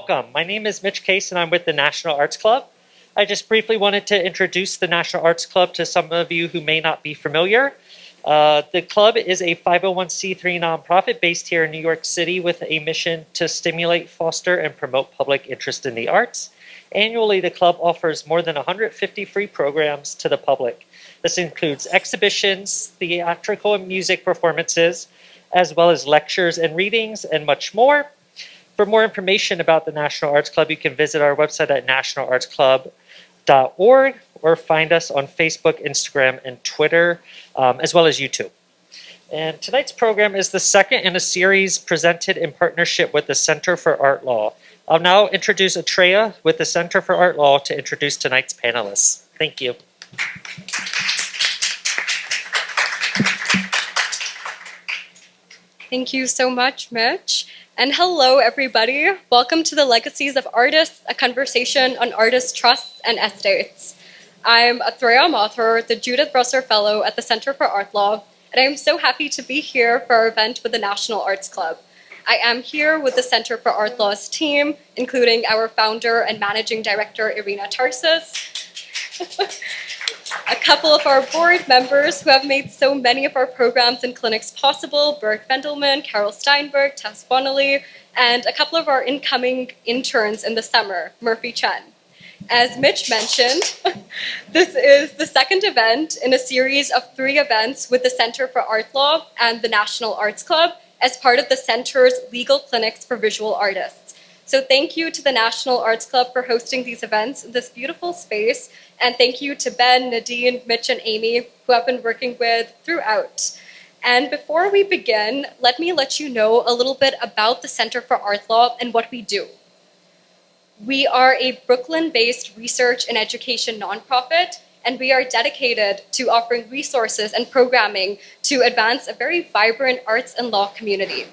welcome. My name is Mitch Case and I'm with the National Arts Club. I just briefly wanted to introduce the National Arts Club to some of you who may not be familiar. The club is a 501c3 nonprofit based here in New York City with a mission to stimulate, foster, and promote public interest in the arts. Annually, the club offers more than 150 free programs to the public. This includes exhibitions, theatrical and music performances, as well as lectures and readings, and much more. For more information about the National Arts Club, you can visit our website at nationalartsclub.org or find us on Facebook, Instagram, and Twitter, as well as YouTube. And tonight's program is the second in a series presented in partnership with the Center for Art Law. I'll now introduce Atreya with the Center for Art Law to introduce tonight's panelists. Thank you. Thank you so much, Mitch. And hello, everybody. Welcome to the Legacies of Artists, a conversation on artists' trusts and estates. I'm Atreya Mathur, the Judith Brusser Fellow at the Center for Art Law, and I'm so happy to be here for our event with the National Arts Club. I am here with the Center for Art Law's team, including our founder and managing director, Irina Tarsis, a couple of our board members who have made so many of our programs and clinics possible, Bert Vendelman, Carol Steinberg, Tess Bonnelly, and a couple of our incoming interns in the summer, Murphy Chen. As Mitch mentioned, this is the second event in a series of 3 events with the Center for Art Law and the National Arts Club as part of the Center's legal clinics for visual artists. So thank you to the National Arts Club for hosting these events in this beautiful space, and thank you to Ben, Nadine, Mitch, and Amy, who I've been working with throughout. And before we begin, let me let you know a little bit about the Center for Art Law and what we do. We are a Brooklyn-based research and education nonprofit, and we are dedicated to offering resources and programming to advance a very vibrant arts and law community.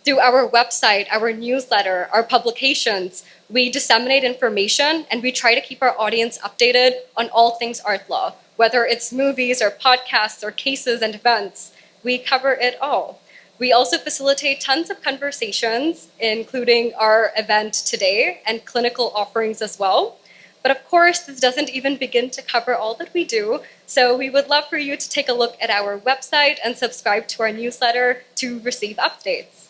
Through our website, our newsletter, our publications, we disseminate information and we try to keep our audience updated on all things art law, whether it's movies or podcasts or cases and events. We cover it all. We also facilitate tons of conversations, including our event today and clinical offerings as well. But of course, this doesn't even begin to cover all that we do. So we would love for you to take a look at our website and subscribe to our newsletter to receive updates.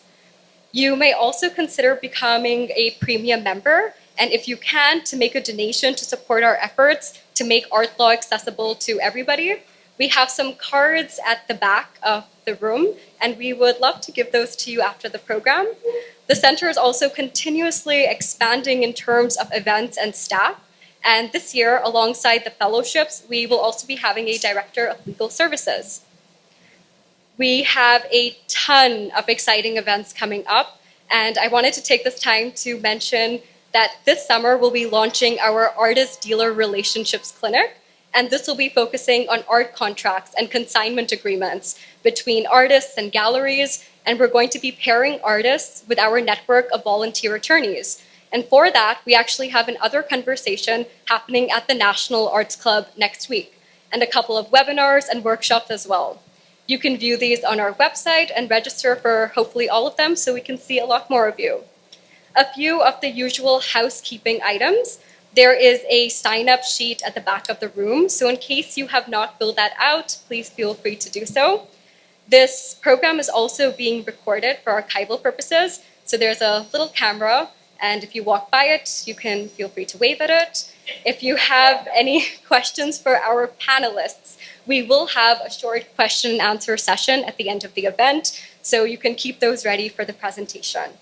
You may also consider becoming a premium member, and if you can, to make a donation to support our efforts to make art law accessible to everybody. We have some cards at the back of the room, and we would love to give those to you after the program. The center is also continuously expanding in terms of events and staff, and this year, alongside the fellowships, we will also be having a director of legal services. We have a ton of exciting events coming up, and I wanted to take this time to mention that this summer we'll be launching our Artist-Dealer Relationships Clinic, and this will be focusing on art contracts and consignment agreements between artists and galleries, and we're going to be pairing artists with our network of volunteer attorneys. And for that, we actually have another conversation happening at the National Arts Club next week, and a couple of webinars and workshops as well. You can view these on our website and register for hopefully all of them so we can see a lot more of you. A few of the usual housekeeping items. There is a sign-up sheet at the back of the room, so in case you have not filled that out, please feel free to do so. This program is also being recorded for archival purposes, so there's a little camera, and if you walk by it, you can feel free to wave at it. If you have any questions for our panelists, we will have a short question and answer session at the end of the event, so you can keep those ready for the presentation.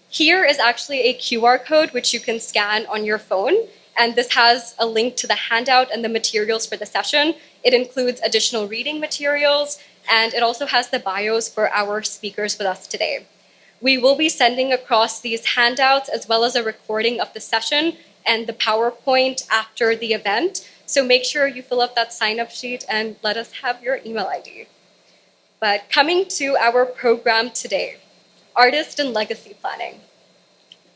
Here is actually a QR code which you can scan on your phone, and this has a link to the handout and the materials for the session. It includes additional reading materials, and it also has the bios for our speakers with us today. We will be sending across these handouts as well as a recording of the session and the PowerPoint after the event. So make sure you fill up that sign-up sheet and let us have your email ID. But coming to our program today, Artist and Legacy Planning.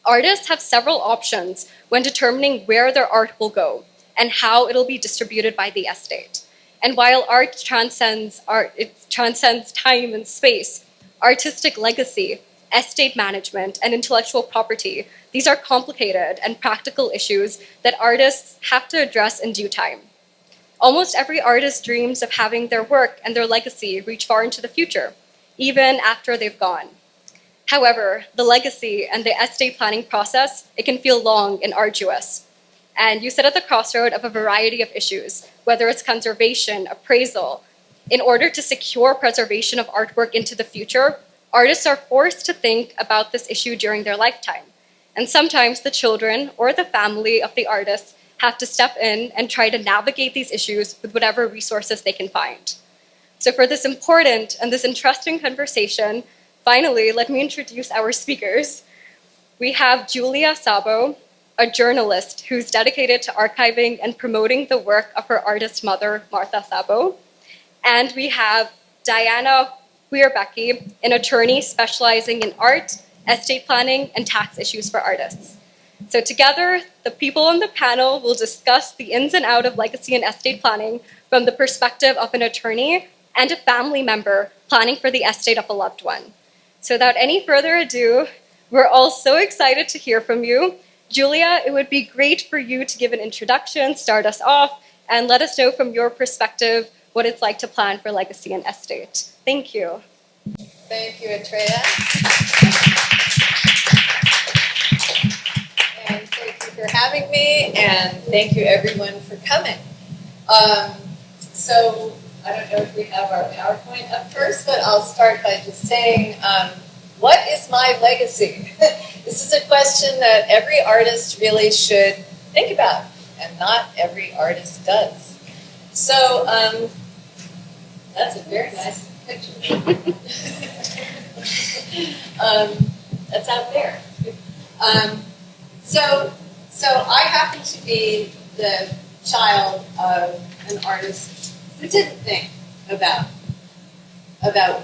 Artists have several options when determining where their art will go and how it'll be distributed by the estate. And while art transcends time and space, artistic legacy estate management, and intellectual property. These are complicated and practical issues that artists have to address in due time. Almost every artist dreams of having their work and their legacy reach far into the future, even after they've gone. However, the legacy and the estate planning process, it can feel long and arduous. And you sit at the crossroad of a variety of issues, whether it's conservation, appraisal. In order to secure preservation of artwork into the future, artists are forced to think about this issue during their lifetime. And sometimes the children or the family of the artist have to step in and try to navigate these issues with whatever resources they can find. So for this important and this interesting conversation, finally, let me introduce our speakers. We have Julia Szabo, a journalist who's dedicated to archiving and promoting the work of her artist mother, Martha Szabo. And we have Diana Wierbicki, an attorney specializing in art, estate planning, and tax issues for artists. So together, the people on the panel will discuss the ins and outs of legacy and estate planning from the perspective of an attorney and a family member planning for the estate of a loved one. So without any further ado, we're all so excited to hear from you. Julia, it would be great for you to give an introduction, start us off, and let us know from your perspective what it's like to plan for legacy and estate. Thank you. Thank you, Atreya. And thank you for having me, and thank you everyone for coming. So I don't know if we have our PowerPoint up first, but I'll start by just saying, what is my legacy? This is a question that every artist really should think about, and not every artist does. So that's a very nice picture. That's out there. So I happen to be the child of an artist who didn't think about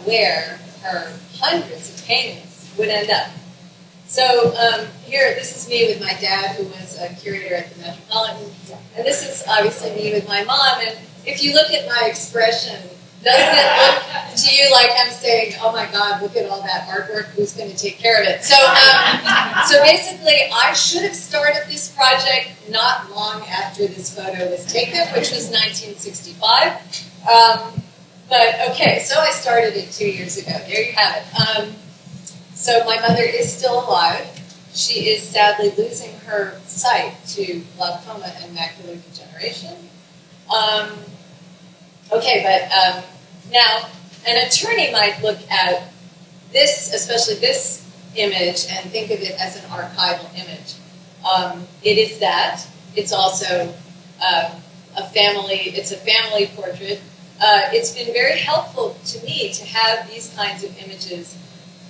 where her hundreds of paintings would end up. So here, this is me with my dad, who was a curator at the Metropolitan, and this is obviously me with my mom. And if you look at my expression, doesn't it look to you like I'm saying, "Oh my God, look at all that artwork. Who's going to take care of it?" So, so basically, I should have started this project not long after this photo was taken, which was 1965. But okay, so I started it 2 years ago. There you have it. So my mother is still alive. She is sadly losing her sight to glaucoma and macular degeneration. Okay, but now an attorney might look at this, especially this image, and think of it as an archival image. It is that. It's also a family portrait. It's been very helpful to me to have these kinds of images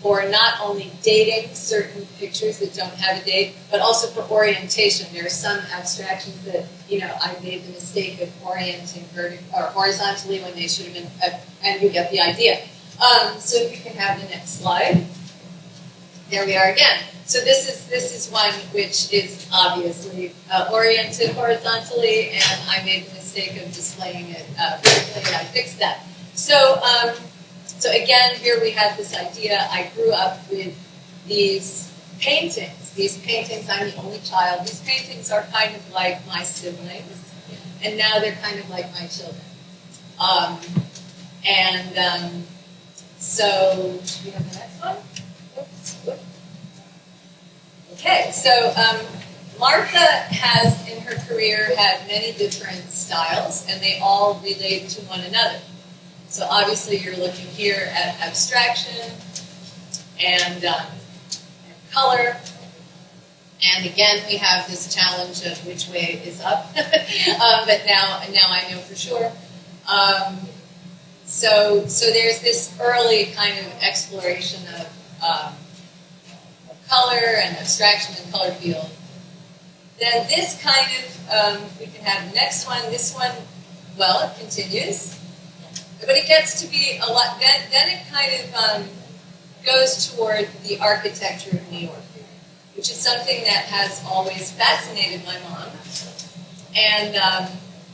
for not only dating certain pictures that don't have a date, but also for orientation. There are some abstractions that, I made the mistake of orienting or horizontally when they should have been, and you get the idea. So if you can have the next slide. There we are again. So this is one which is obviously oriented horizontally, and I made the mistake of displaying it vertically, and I fixed that. So again, here we have this idea. I grew up with these paintings. These paintings, I'm the only child. These paintings are kind of like my siblings, and now they're kind of like my children. So we have the next one. Oops. Okay, so Martha has, in her career, had many different styles, and they all relate to one another. So obviously you're looking here at abstraction and color. And again, we have this challenge of which way is up. But now I know for sure. So there's this early kind of exploration of color and abstraction and color field. Then this kind of, we can have the next one. This one, well, it continues. But it gets to be a lot, then it kind of goes toward the architecture of New York, which is something that has always fascinated my mom. And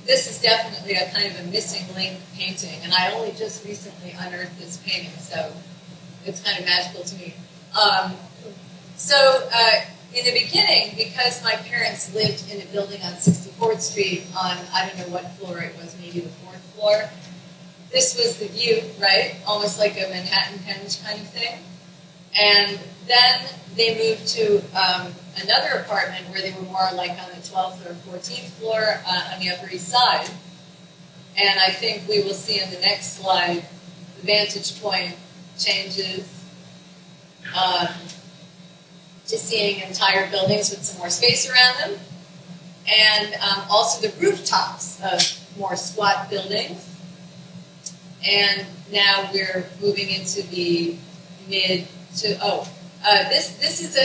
this is definitely a kind of a missing link painting. And I only just recently unearthed this painting, so it's kind of magical to me. In the beginning, because my parents lived in a building on 64th Street on, I don't know what floor it was, maybe the 4th floor, this was the view, right? Almost like a Manhattan Henge kind of thing. And then they moved to another apartment where they were more like on the 12th or 14th floor on the Upper East Side. And I think we will see in the next slide, the vantage point changes to seeing entire buildings with some more space around them. And also the rooftops of more squat buildings. And now we're moving into the mid to, this is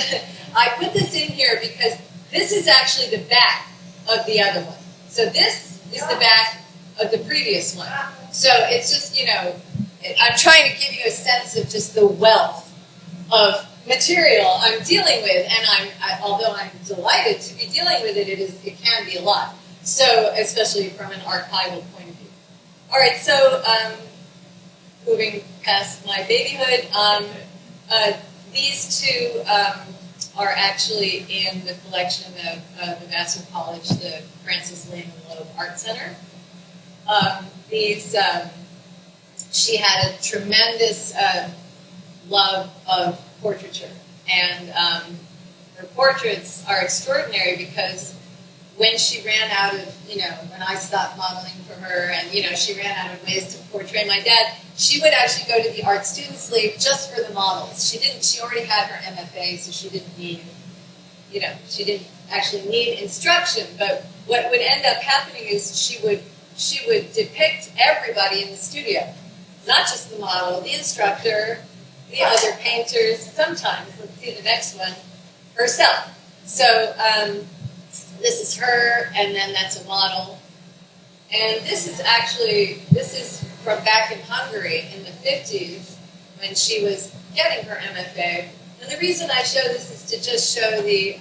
I put this in here because this is actually the back of the other one. So this is the back of the previous one. So it's just, I'm trying to give you a sense of just the wealth of material I'm dealing with, and although I'm delighted to be dealing with it, it can be a lot. So, especially from an archival point of view. All right, so moving past my babyhood, these two are actually in the collection of the Vassar College, the Francis Lane Loeb Art Center. She had a tremendous love of portraiture, and her portraits are extraordinary because when she ran out of, when I stopped modeling for her, and she ran out of ways to portray my dad, she would actually go to the art students' league just for the models. She already had her MFA, so she didn't need, she didn't actually need instruction. But what would end up happening is she would depict everybody in the studio, not just the model, the instructor, the other painters, sometimes, let's see the next one, herself. So this is her, and then that's a model. And this is from back in Hungary in the 50s when she was getting her MFA. And the reason I show this is to just show the,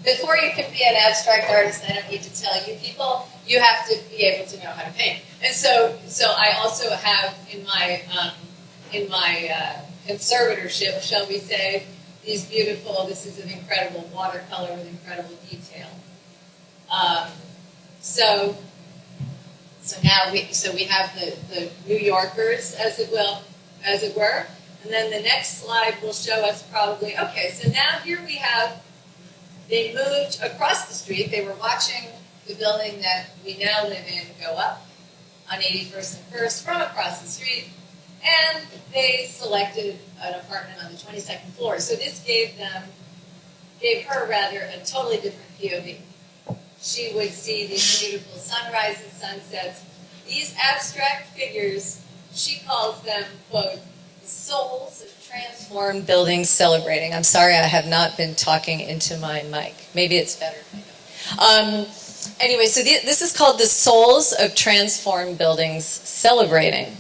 before you can be an abstract artist, I don't need to tell you people, you have to be able to know how to paint. And so I also have in my conservatorship, shall we say, this is an incredible watercolor with incredible detail. So now we have the New Yorkers, as it were, and then the next slide will show us probably, okay, so now here we have, they moved across the street, they were watching the building that we now live in go up on 81st and 1st from across the street, and they selected an apartment on the 22nd floor. So this gave her a totally different POV. She would see these beautiful sunrises, sunsets, these abstract figures. She calls them, quote, souls of transformed buildings celebrating. I'm sorry, I have not been talking into my mic. Maybe it's better. Anyway, so this is called the souls of transformed buildings celebrating.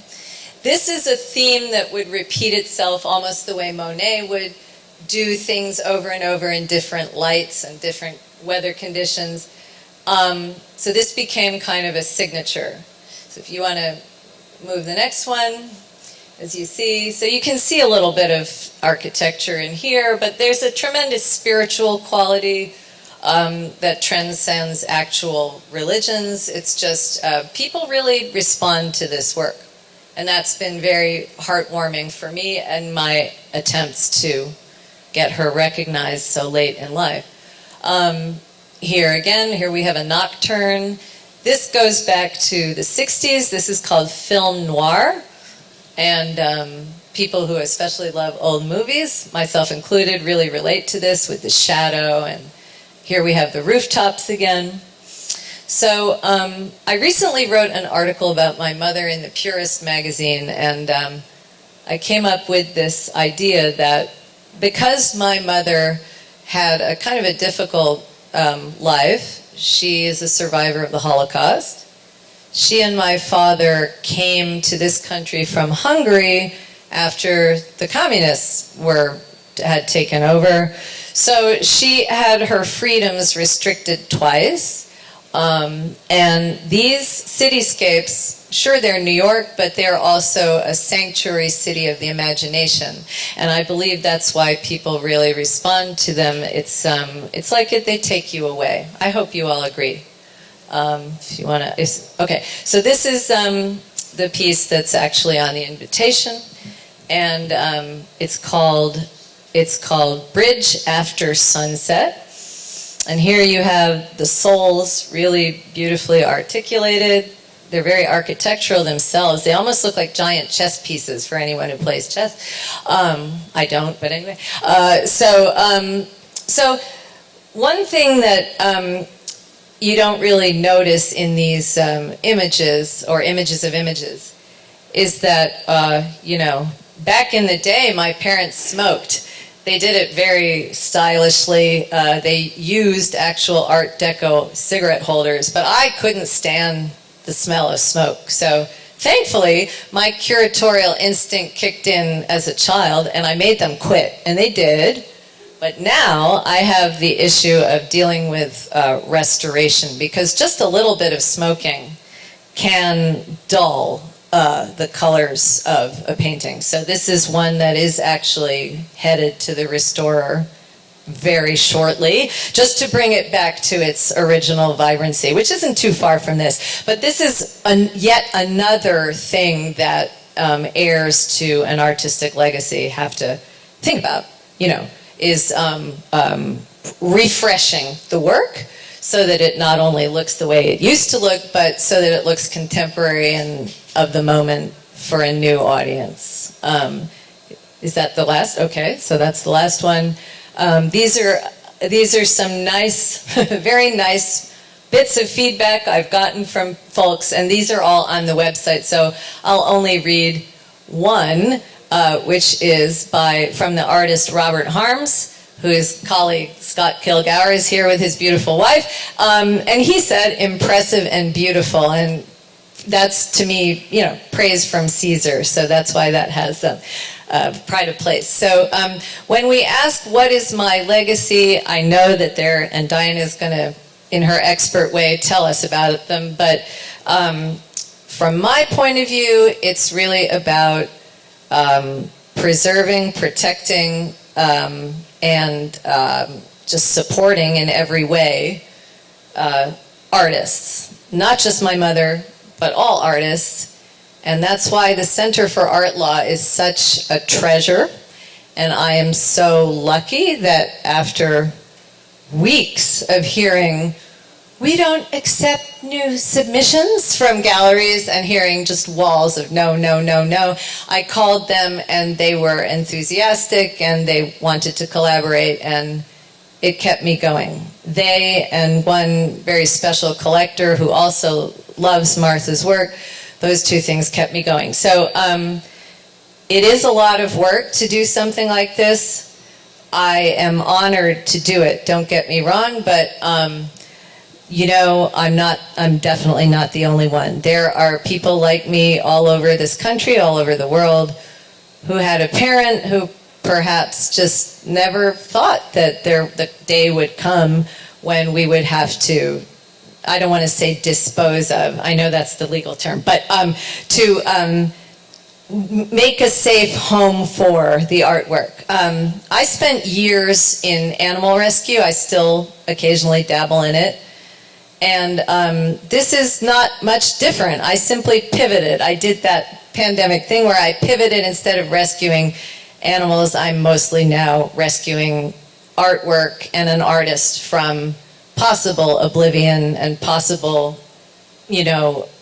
This is a theme that would repeat itself almost the way Monet would do things over and over in different lights and different weather conditions. So this became kind of a signature. So if you want to move the next one, as you see, so you can see a little bit of architecture in here, but there's a tremendous spiritual quality that transcends actual religions. It's just people really respond to this work. And that's been very heartwarming for me and my attempts to get her recognized so late in life. Here we have a nocturne. This goes back to the 60s. This is called film noir. And people who especially love old movies, myself included, really relate to this with the shadow. And here we have the rooftops again. So I recently wrote an article about my mother in the Purist magazine, and I came up with this idea that because my mother had a kind of a difficult life, she is a survivor of the Holocaust. She and my father came to this country from Hungary after the communists had taken over. So she had her freedoms restricted twice. And these cityscapes sure, they're New York, but they're also a sanctuary city of the imagination. And I believe that's why people really respond to them. It's like they take you away. I hope you all agree. If you want to, okay. So this is the piece that's actually on the invitation, and it's called Bridge After Sunset. And here you have the souls really beautifully articulated. They're very architectural themselves. They almost look like giant chess pieces for anyone who plays chess. I don't, but anyway. So one thing that you don't really notice in these images or images of images is that, back in the day, my parents smoked. They did it very stylishly. They used actual Art Deco cigarette holders, but I couldn't stand the smell of smoke. So thankfully, my curatorial instinct kicked in as a child, and I made them quit, and they did. But now I have the issue of dealing with restoration, because just a little bit of smoking can dull the colors of a painting. So this is one that is actually headed to the restorer very shortly, just to bring it back to its original vibrancy, which isn't too far from this. But this is yet another thing that heirs to an artistic legacy have to think about, is refreshing the work so that it not only looks the way it used to look, but so that it looks contemporary and of the moment for a new audience. Is that the last? Okay, so that's the last one. These are some nice, very nice bits of feedback I've gotten from folks, and these are all on the website, so I'll only read one, which is from the artist Robert Harms, whose colleague Scott Kilgour is here with his beautiful wife, and he said impressive and beautiful, and that's, to me, praise from Caesar, so that's why that has pride of place. So when we ask what is my legacy, I know that and Diana is going to, in her expert way, tell us about them, but from my point of view, it's really about preserving, protecting, and just supporting in every way artists, not just my mother, but all artists. And that's why the Center for Art Law is such a treasure. And I am so lucky that after weeks of hearing, we don't accept new submissions from galleries, and hearing just walls of no, no, no, no, I called them and they were enthusiastic and they wanted to collaborate, and it kept me going. They and one very special collector who also loves Martha's work, those two things kept me going. So it is a lot of work to do something like this. I am honored to do it, don't get me wrong, but I'm definitely not the only one. There are people like me all over this country, all over the world, who had a parent who perhaps just never thought that the day would come when we would have to, I don't want to say dispose of, I know that's the legal term, but to make a safe home for the artwork. I spent years in animal rescue. I still occasionally dabble in it. And this is not much different. I simply pivoted. I did that pandemic thing where I pivoted. Instead of rescuing animals, I'm mostly now rescuing artwork and an artist from possible oblivion and possible,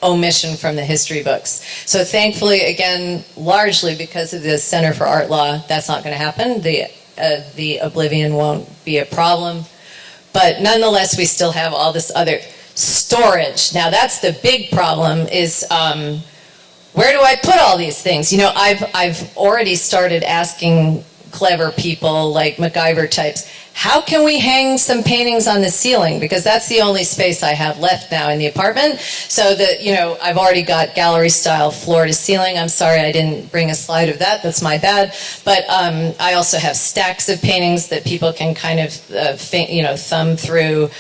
omission from the history books. So thankfully, again, largely because of the Center for Art Law, that's not going to happen. The oblivion won't be a problem. But nonetheless, we still have all this other storage. Now, that's the big problem is, where do I put all these things? I've already started asking clever people like MacGyver types, how can we hang some paintings on the ceiling? Because that's the only space I have left now in the apartment. So that, I've already got gallery style floor to ceiling. I'm sorry I didn't bring a slide of that. That's my bad. But I also have stacks of paintings that people can kind of, thumb through.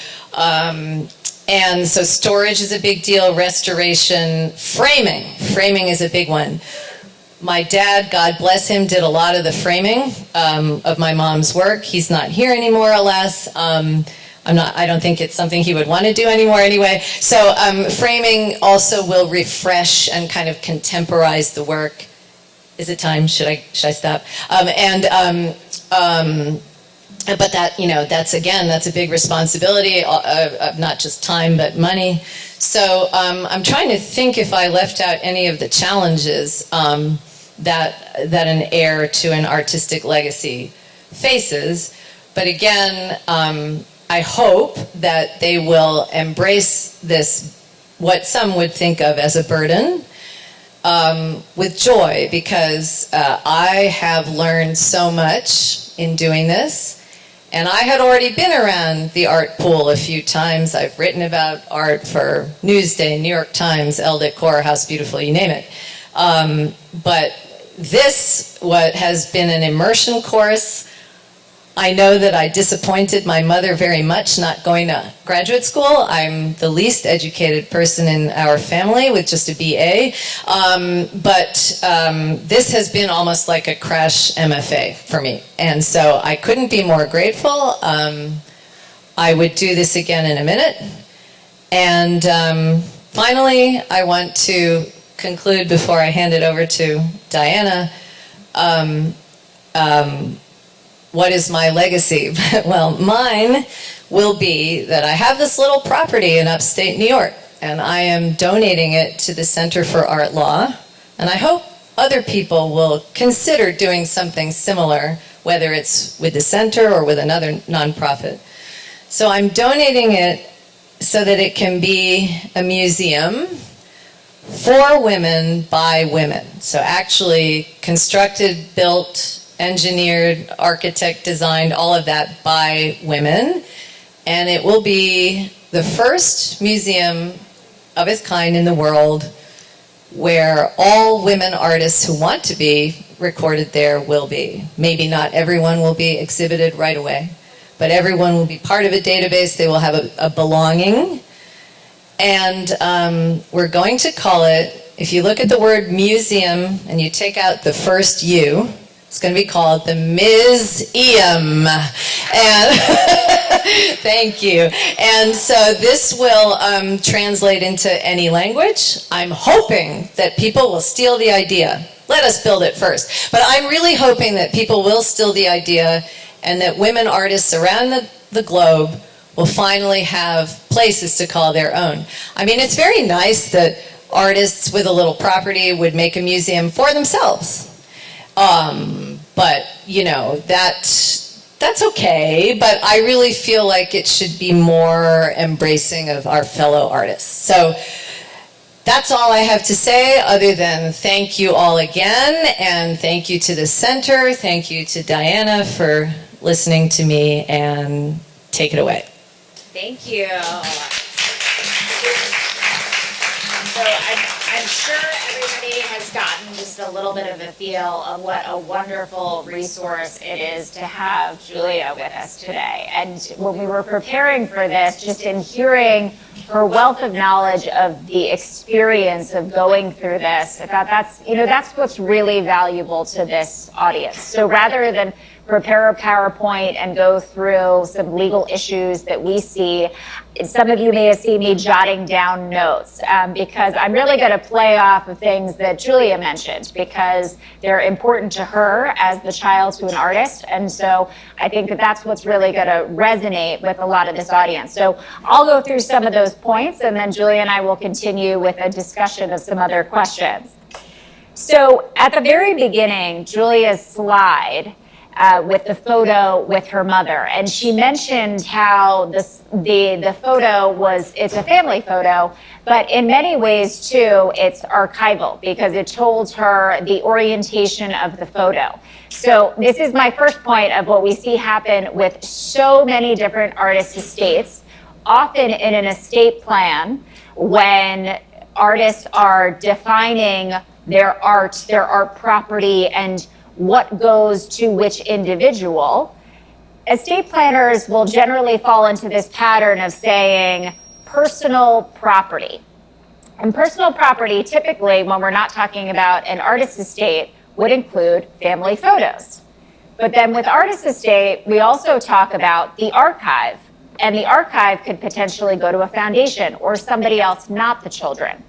And so storage is a big deal, restoration, framing. Framing is a big one. My dad, God bless him, did a lot of the framing of my mom's work. He's not here anymore, alas. I don't think it's something he would want to do anymore anyway. So framing also will refresh and kind of contemporize the work. Is it time? Should I stop? But that's a big responsibility of not just time but money. So I'm trying to think if I left out any of the challenges that an heir to an artistic legacy faces. But again, I hope that they will embrace this, what some would think of as a burden, with joy, because I have learned so much in doing this. And I had already been around the art pool a few times. I've written about art for Newsday, New York Times, Elle Decor, House Beautiful, you name it. But this, what has been an immersion course, I know that I disappointed my mother very much not going to graduate school. I'm the least educated person in our family with just a BA. But this has been almost like a crash MFA for me. And so I couldn't be more grateful. I would do this again in a minute. And finally, I want to conclude before I hand it over to Diana. What is my legacy? Well, mine will be that I have this little property in upstate New York, and I am donating it to the Center for Art Law, and I hope other people will consider doing something similar, whether it's with the center or with another nonprofit. So I'm donating it so that it can be a museum for women by women. So actually constructed, built, engineered, architect designed, all of that by women. And it will be the first museum of its kind in the world where all women artists who want to be recorded there will be. Maybe not everyone will be exhibited right away, but everyone will be part of a database. They will have a belonging. And we're going to call it, if you look at the word museum and you take out the first U, it's going to be called the Ms.eum. And thank you. And so this will translate into any language. I'm hoping that people will steal the idea. Let us build it first. But I'm really hoping that people will steal the idea and that women artists around the globe will finally have places to call their own. I mean, it's very nice that artists with a little property would make a museum for themselves. But, you know, that's okay, but I really feel like it should be more embracing of our fellow artists. So that's all I have to say, other than thank you all again, and thank you to the center, thank you to Diana for listening to me, and take it away. Thank you. So I'm sure everybody has gotten just a little bit of a feel of what a wonderful resource it is to have Julia with us today. And when we were preparing for this, just in hearing her wealth of knowledge of the experience of going through this, I thought that's what's really valuable to this audience. So rather than prepare a PowerPoint and go through some legal issues that we see, some of you may have seen me jotting down notes because I'm really going to play off of things that Julia mentioned because they're important to her as the child to an artist. And so I think that that's what's really going to resonate with a lot of this audience. So I'll go through some of those points, and then Julia and I will continue with a discussion of some other questions. So at the very beginning, Julia's slide with the photo with her mother. And she mentioned how the photo it's a family photo, but in many ways too, it's archival because it told her the orientation of the photo. So this is my first point of what we see happen with so many different artist estates, often in an estate plan when artists are defining their art property, and what goes to which individual. Estate planners will generally fall into this pattern of saying, personal property. And personal property, typically, when we're not talking about an artist's estate, would include family photos. But then with artist's estate, we also talk about the archive. And the archive could potentially go to a foundation or somebody else, not the children.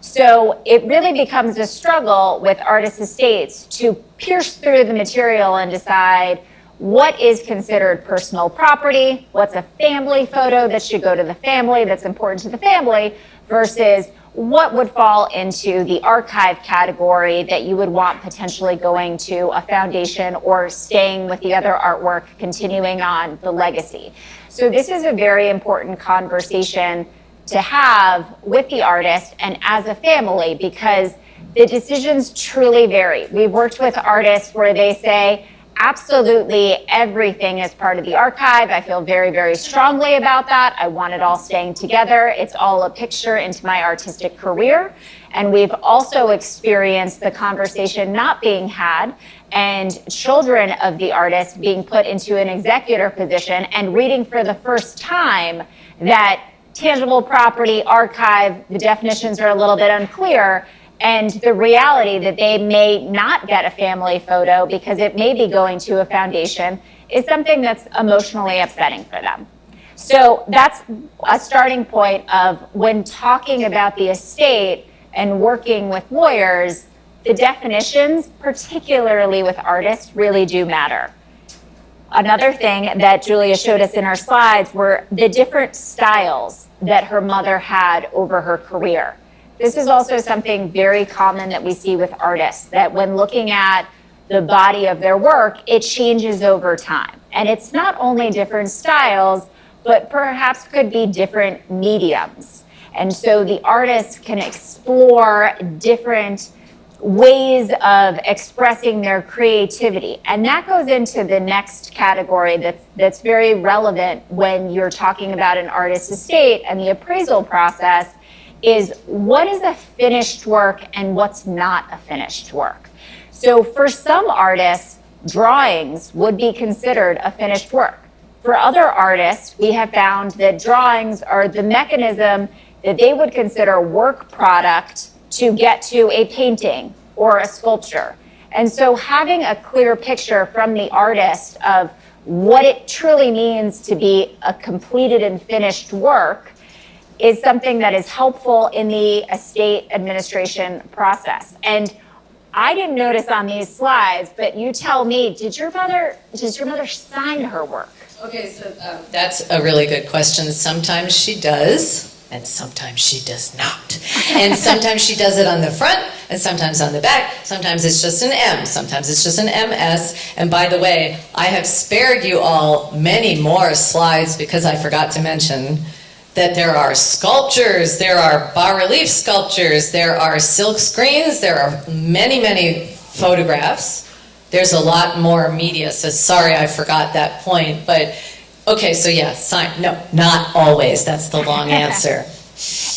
So it really becomes a struggle with artist estates to pierce through the material and decide what is considered personal property, what's a family photo that should go to the family, that's important to the family, versus what would fall into the archive category that you would want potentially going to a foundation or staying with the other artwork, continuing on the legacy. So this is a very important conversation to have with the artist and as a family, because the decisions truly vary. We've worked with artists where they say, absolutely everything is part of the archive. I feel very, very strongly about that. I want it all staying together. It's all a picture into my artistic career. And we've also experienced the conversation not being had and children of the artist being put into an executor position and reading for the first time that tangible property, archive, the definitions are a little bit unclear, and the reality that they may not get a family photo because it may be going to a foundation is something that's emotionally upsetting for them. So that's a starting point of when talking about the estate and working with lawyers, the definitions, particularly with artists, really do matter. Another thing that Julia showed us in our slides were the different styles that her mother had over her career. This is also something very common that we see with artists, that when looking at the body of their work, it changes over time. And it's not only different styles, but perhaps could be different mediums. And so the artist can explore different ways of expressing their creativity. And that goes into the next category that's very relevant when you're talking about an artist's estate and the appraisal process, is what is a finished work and what's not a finished work. So for some artists, drawings would be considered a finished work. For other artists, we have found that drawings are the mechanism that they would consider work product to get to a painting or a sculpture. And so having a clear picture from the artist of what it truly means to be a completed and finished work is something that is helpful in the estate administration process. And I didn't notice on these slides, but you tell me, does your mother sign her work? Okay, so that's a really good question. Sometimes she does, and sometimes she does not. And sometimes she does it on the front, and sometimes on the back. Sometimes it's just an M, sometimes it's just an MS. And by the way, I have spared you all many more slides because I forgot to mention that there are sculptures, there are bas-relief sculptures, there are silk screens, there are many, many photographs. There's a lot more media, so sorry I forgot that point. But, okay, so yeah, sign. No, not always. That's the long answer.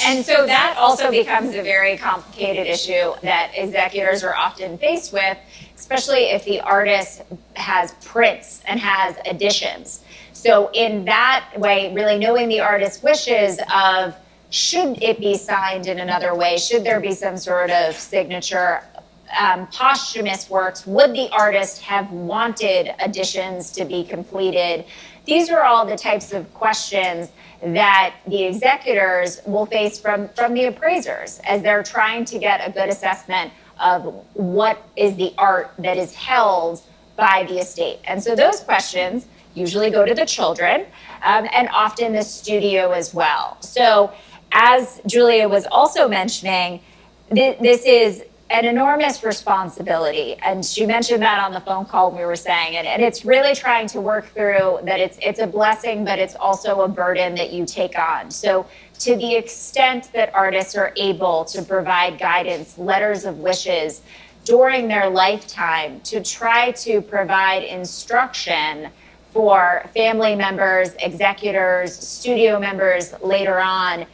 And so that also becomes a very complicated issue that executors are often faced with, especially if the artist has prints and has editions. So in that way, really knowing the artist's wishes of, should it be signed in another way? Should there be some sort of signature? Posthumous works, would the artist have wanted additions to be completed? These are all the types of questions that the executors will face from the appraisers as they're trying to get a good assessment of what is the art that is held by the estate. And so those questions usually go to the children and often the studio as well. So as Julia was also mentioning, this is an enormous responsibility, and she mentioned that on the phone call when we were saying it, and it's really trying to work through that it's a blessing, but it's also a burden that you take on. So to the extent that artists are able to provide guidance, letters of wishes during their lifetime to try to provide instruction for family members, executors, studio members later on,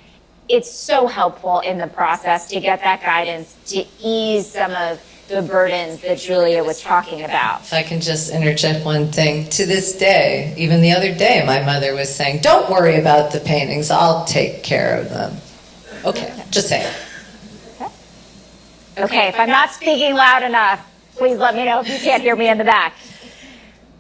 it's so helpful in the process to get that guidance to ease some of the burdens that Julia was talking about. If I can just interject one thing. To this day, even the other day, my mother was saying, don't worry about the paintings, I'll take care of them. Okay, just saying. Okay, if I'm not speaking loud enough, please let me know if you can't hear me in the back.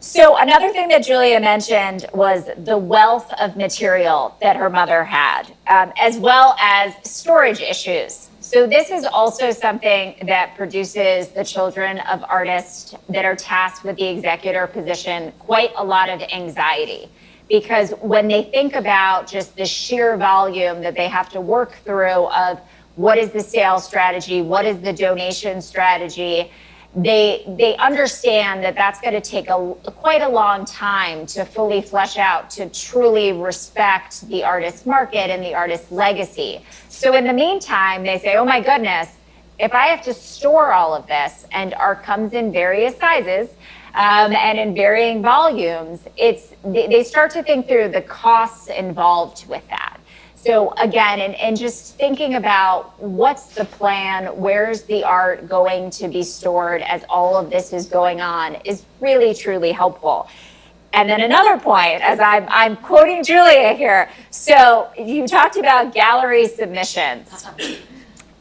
So another thing that Julia mentioned was the wealth of material that her mother had, as well as storage issues. So this is also something that produces the children of artists that are tasked with the executor position quite a lot of anxiety. Because when they think about just the sheer volume that they have to work through of what is the sales strategy, what is the donation strategy, they understand that that's going to take quite a long time to fully flesh out, to truly respect the artist's market and the artist's legacy. So in the meantime, they say, oh my goodness, if I have to store all of this, and art comes in various sizes and in varying volumes, they start to think through the costs involved with that. So again, and just thinking about what's the plan, where's the art going to be stored as all of this is going on is really, truly helpful. And then another point, as I'm quoting Julia here, so you talked about gallery submissions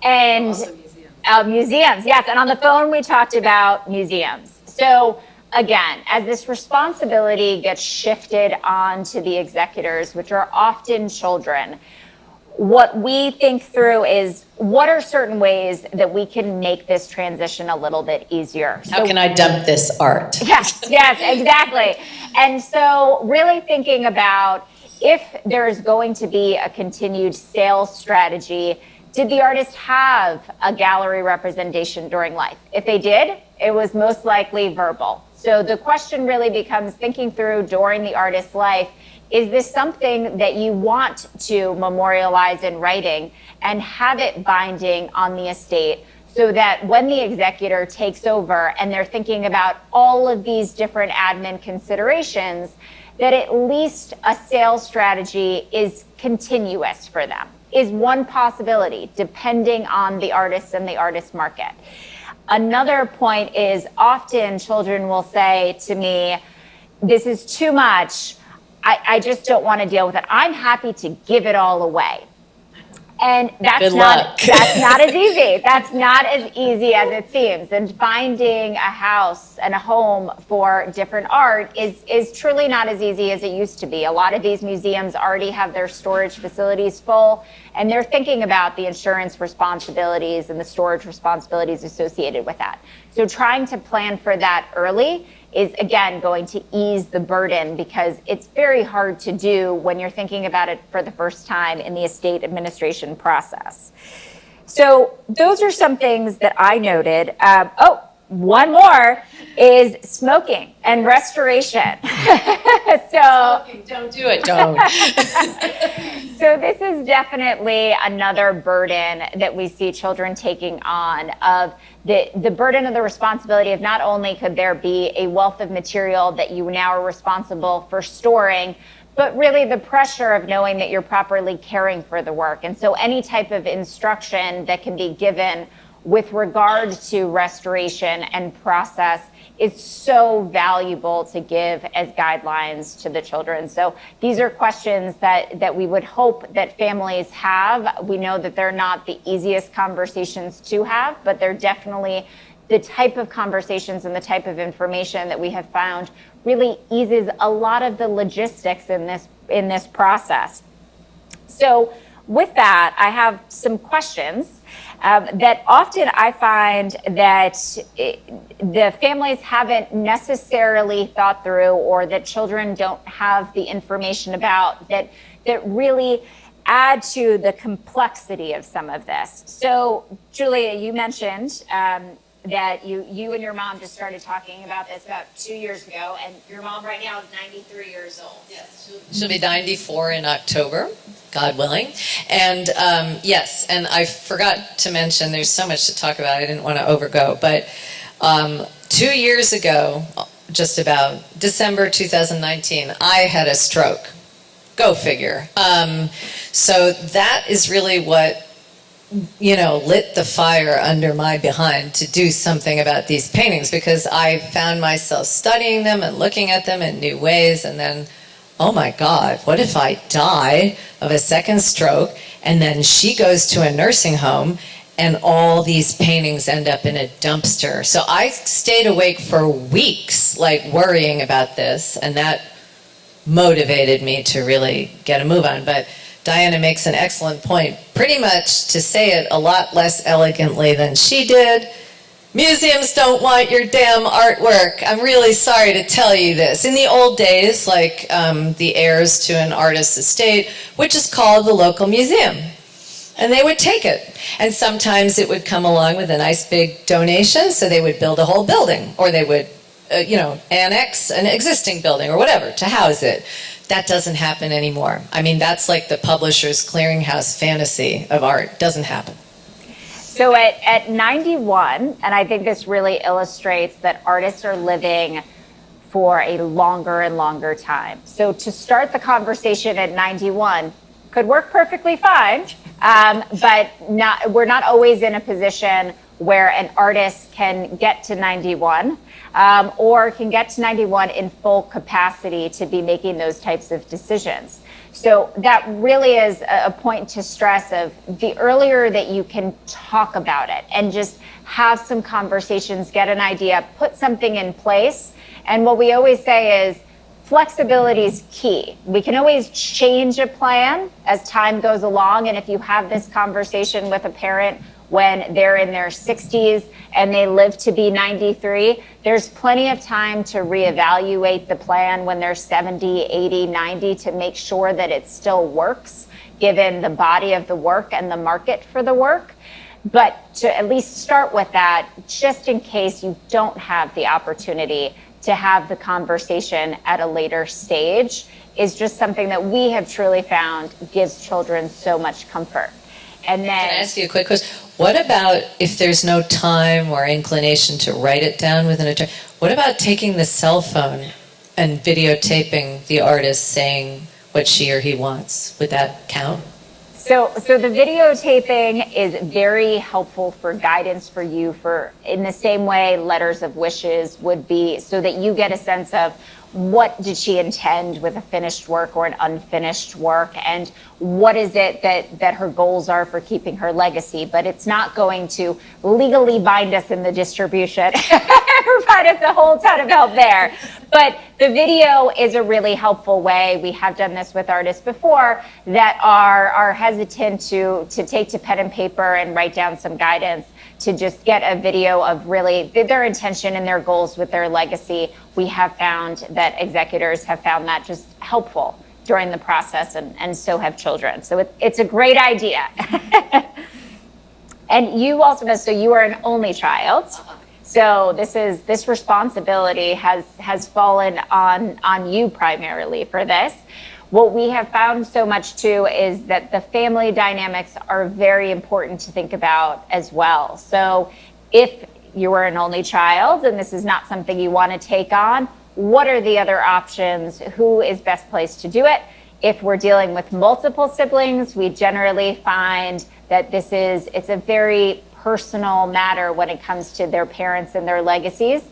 and museums, yes, and on the phone we talked about museums. So again, as this responsibility gets shifted onto the executors, which are often children, what we think through is what are certain ways that we can make this transition a little bit easier. How can I dump this art? Yes, exactly. And so really thinking about if there's going to be a continued sales strategy, did the artist have a gallery representation during life? If they did, it was most likely verbal. So the question really becomes thinking through during the artist's life, is this something that you want to memorialize in writing and have it binding on the estate so that when the executor takes over and they're thinking about all of these different admin considerations, that at least a sales strategy is continuous for them, is one possibility depending on the artist and the artist market. Another point is often children will say to me, this is too much. I just don't want to deal with it. I'm happy to give it all away. And that's not as easy. That's not as easy as it seems. And finding a house and a home for different art is truly not as easy as it used to be. A lot of these museums already have their storage facilities full, and they're thinking about the insurance responsibilities and the storage responsibilities associated with that. So trying to plan for that early is, again, going to ease the burden because it's very hard to do when you're thinking about it for the first time in the estate administration process. So those are some things that I noted. One more is smoking and restoration. Smoking, don't do it, don't. So this is definitely another burden that we see children taking on, of the burden of the responsibility of not only could there be a wealth of material that you now are responsible for storing, but really the pressure of knowing that you're properly caring for the work. And so any type of instruction that can be given with regard to restoration and process is so valuable to give as guidelines to the children. So these are questions that we would hope that families have. We know that they're not the easiest conversations to have, but they're definitely the type of conversations and the type of information that we have found really eases a lot of the logistics in this process. So with that, I have some questions that often I find that the families haven't necessarily thought through, or that children don't have the information about, that really add to the complexity of some of this. So Julia, you mentioned that you and your mom just started talking about this about 2 years ago, and your mom right now is 93 years old. Yes, she'll be 94 in October, God willing. And yes, and I forgot to mention, there's so much to talk about, I didn't want to overgo, but 2 years ago, just about December 2019, I had a stroke. Go figure. So that is really what lit the fire under my behind to do something about these paintings, because I found myself studying them and looking at them in new ways. And then, oh my God, what if I die of a second stroke and then she goes to a nursing home and all these paintings end up in a dumpster? So I stayed awake for weeks, like worrying about this, and that motivated me to really get a move on. But Diana makes an excellent point. Pretty much, to say it a lot less elegantly than she did, museums don't want your damn artwork. I'm really sorry to tell you this. In the old days, like the heirs to an artist's estate, which is called the local museum, and they would take it. And sometimes it would come along with a nice big donation, so they would build a whole building, or they would, annex an existing building or whatever to house it. That doesn't happen anymore. I mean, that's like the publisher's clearinghouse fantasy of art. Doesn't happen. So at 91, and I think this really illustrates that artists are living for a longer and longer time. So to start the conversation at 91 could work perfectly fine, but we're not always in a position where an artist can get to 91 or can get to 91 in full capacity to be making those types of decisions. So that really is a point to stress of the earlier that you can talk about it and just have some conversations, get an idea, put something in place. And what we always say is flexibility is key. We can always change a plan as time goes along. And if you have this conversation with a parent when they're in their 60s and they live to be 93, there's plenty of time to reevaluate the plan when they're 70, 80, 90 to make sure that it still works, given the body of the work and the market for the work. But to at least start with that, just in case you don't have the opportunity to have the conversation at a later stage, is just something that we have truly found gives children so much comfort. And then, can I ask you a quick question? What about if there's no time or inclination to write it down with an attorney? What about taking the cell phone and videotaping the artist saying what she or he wants? Would that count? So the videotaping is very helpful for guidance for you, for in the same way letters of wishes would be, so that you get a sense of what did she intend with a finished work or an unfinished work, and what is it that her goals are for keeping her legacy. But it's not going to legally bind us in the distribution and provide us a whole ton of help there. But the video is a really helpful way. We have done this with artists before that are hesitant to take to pen and paper and write down some guidance, to just get a video of really their intention and their goals with their legacy. We have found that executors have found that just helpful during the process, and so have children. So it's a great idea. And you also, so you are an only child. So this responsibility has fallen on you primarily for this. What we have found so much too is that the family dynamics are very important to think about as well. So if you are an only child and this is not something you want to take on, what are the other options? Who is best placed to do it? If we're dealing with multiple siblings, we generally find that it's a very personal matter when it comes to their parents and their legacies.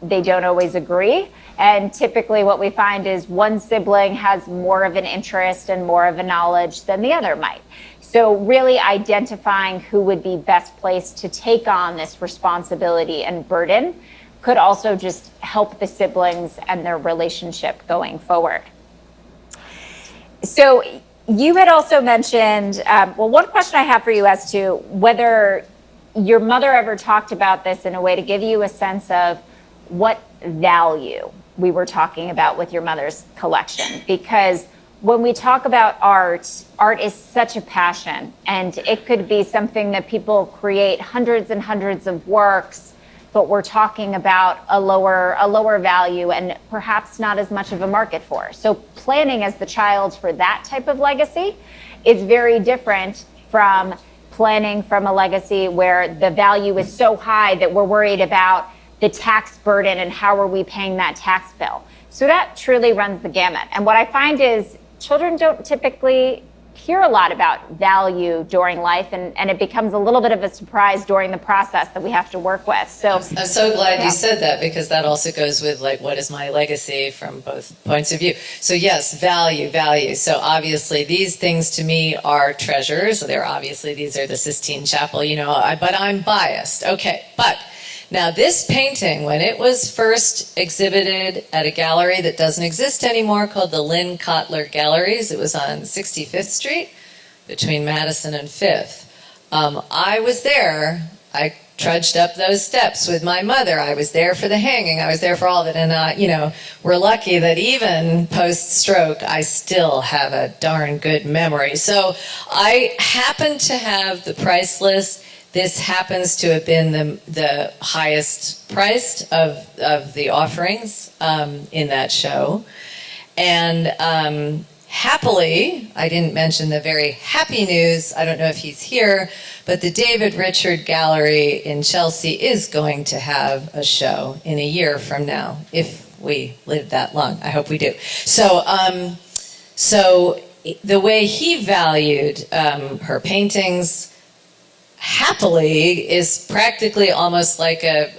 They don't always agree. And typically what we find is one sibling has more of an interest and more of a knowledge than the other might. So really identifying who would be best placed to take on this responsibility and burden could also just help the siblings and their relationship going forward. So you had also mentioned, one question I have for you as to whether your mother ever talked about this in a way to give you a sense of what value we were talking about with your mother's collection. Because when we talk about art is such a passion, and it could be something that people create hundreds and hundreds of works, but we're talking about a lower value and perhaps not as much of a market for. So planning as the child for that type of legacy is very different from planning from a legacy where the value is so high that we're worried about the tax burden and how are we paying that tax bill. So that truly runs the gamut. And what I find is children don't typically hear a lot about value during life, and it becomes a little bit of a surprise during the process that we have to work with. So I'm so glad yeah. you said that, because that also goes with like, what is my legacy from both points of view. So yes, value. So obviously these things to me are treasures. These are the Sistine Chapel, but I'm biased. Okay, but now this painting, when it was first exhibited at a gallery that doesn't exist anymore called the Lynn Kotler Galleries, it was on 65th Street between Madison and 5th. I was there. I trudged up those steps with my mother. I was there for the hanging. I was there for all of it. And, we're lucky that even post-stroke, I still have a darn good memory. So I happen to have the price list. This happens to have been the highest priced of the offerings in that show. And happily, I didn't mention the very happy news. I don't know if he's here, but the David Richard Gallery in Chelsea is going to have a show in a year from now, if we live that long. I hope we do. So the way he valued her paintings, happily, is practically almost like a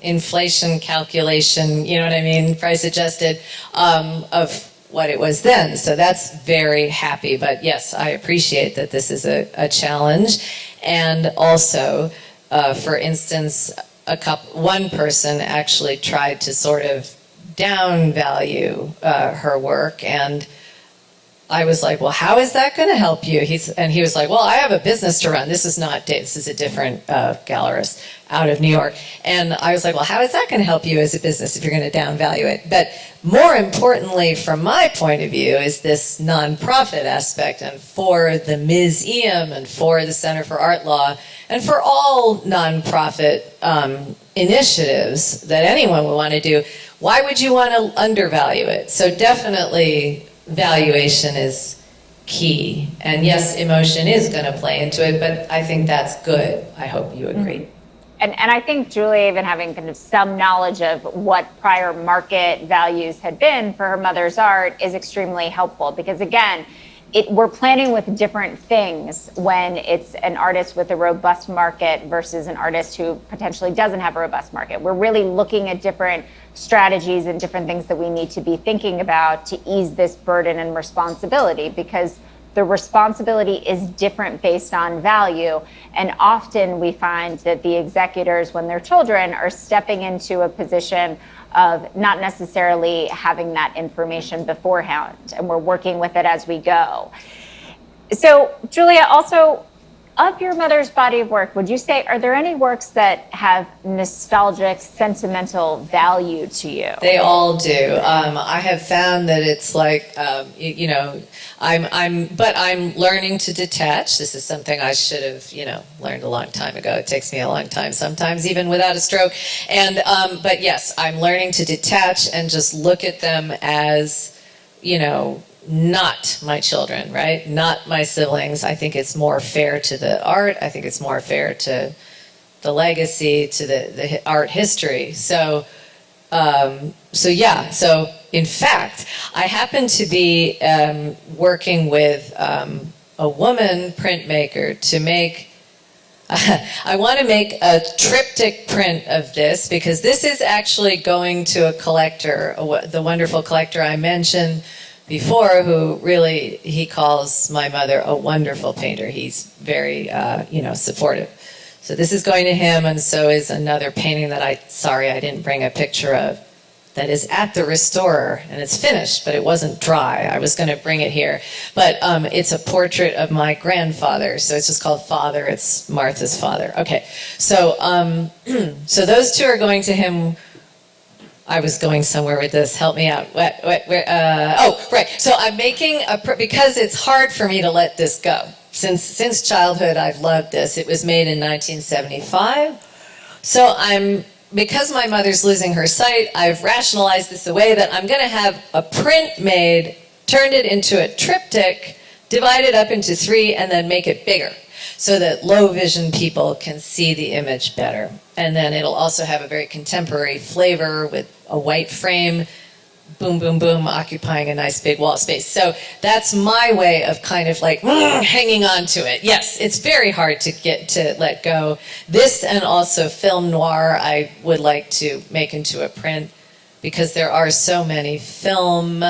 inflation calculation, you know what I mean, price adjusted, of what it was then. So that's very happy. But yes, I appreciate that this is a challenge. And also, for instance, one person actually tried to sort of downvalue her work, and I was like, well, how is that going to help you? And he was like, well, I have a business to run. This is a different gallerist out of New York. And I was like, well, how is that going to help you as a business if you're going to downvalue it? But more importantly, from my point of view, is this nonprofit aspect. And for the museum and for the Center for Art Law and for all nonprofit initiatives that anyone would want to do, why would you want to undervalue it? So definitely valuation is key. And yes, emotion is going to play into it, but I think that's good. I hope you agree. Mm-hmm. And I think Julie, even having kind of some knowledge of what prior market values had been for her mother's art, is extremely helpful, because again, we're planning with different things when it's an artist with a robust market versus an artist who potentially doesn't have a robust market. We're really looking at different strategies and different things that we need to be thinking about to ease this burden and responsibility, because the responsibility is different based on value. And often we find that the executors, when they're children, are stepping into a position of not necessarily having that information beforehand, and we're working with it as we go. So, Julia, also, of your mother's body of work, would you say, are there any works that have nostalgic, sentimental value to you? They all do. I have found that it's like, I'm learning to detach. This is something I should have, learned a long time ago. It takes me a long time sometimes, even without a stroke. And, but yes, I'm learning to detach and just look at them as, not my children, right? Not my siblings. I think it's more fair to the art. I think it's more fair to the legacy, to the art history. So in fact, I happen to be working with a woman printmaker to make, I want to make a triptych print of this, because this is actually going to a collector, the wonderful collector I mentioned before, who really, he calls my mother a wonderful painter. He's very, supportive. So this is going to him, and so is another painting that I didn't bring a picture of, that is at the restorer, and it's finished, but it wasn't dry. I was going to bring it here. But it's a portrait of my grandfather, so it's just called Father. It's Martha's father. Okay, so so those two are going to him. I was going somewhere with this. Help me out. Right. So I'm making because it's hard for me to let this go. Since childhood, I've loved this. It was made in 1975. So because my mother's losing her sight, I've rationalized this away that I'm going to have a print made, turned it into a triptych, divide it up into 3, and then make it bigger, so that low vision people can see the image better. And then it'll also have a very contemporary flavor with a white frame, boom, boom, boom, occupying a nice big wall space. So that's my way of kind of like hanging on to it. Yes, it's very hard to get to let go. This and also film noir I would like to make into a print because there are so many film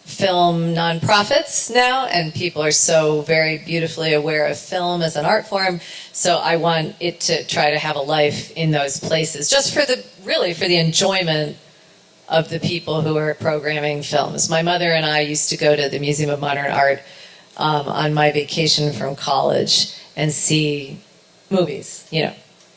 nonprofits now, and people are so very beautifully aware of film as an art form. So I want it to try to have a life in those places, just for the enjoyment of the people who are programming films. My mother and I used to go to the Museum of Modern Art on my vacation from college and see movies,